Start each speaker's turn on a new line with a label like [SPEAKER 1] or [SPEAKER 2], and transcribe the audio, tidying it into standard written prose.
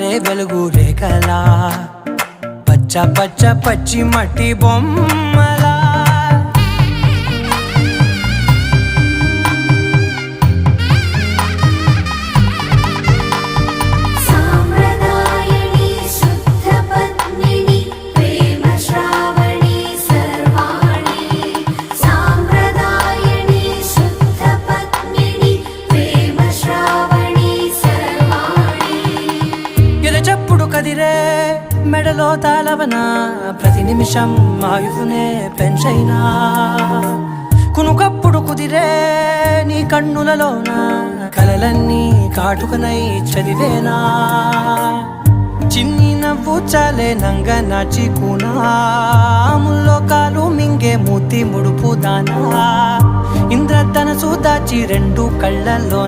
[SPEAKER 1] పారే వెలుగు రేఖలా పచ్చ పచ్చ పచ్చి మట్టి బొమ్మలా చెప్పుడు కదిరే మెడలో తాళవన ప్రతి నిమిషం ఆయుధునే పెంచైనా కునుకప్పుడు కుదిరే నీ కన్నులలోన కలలన్నీ కాటుకనై చదివేనా చిన్ని నవ్వు చాలే నంగ నాచి కూనాముల్లో కాలు మింగే మూతి ముడుపు దానా ఇంద్రధనసు దాచి రెండు కళ్ళల్లో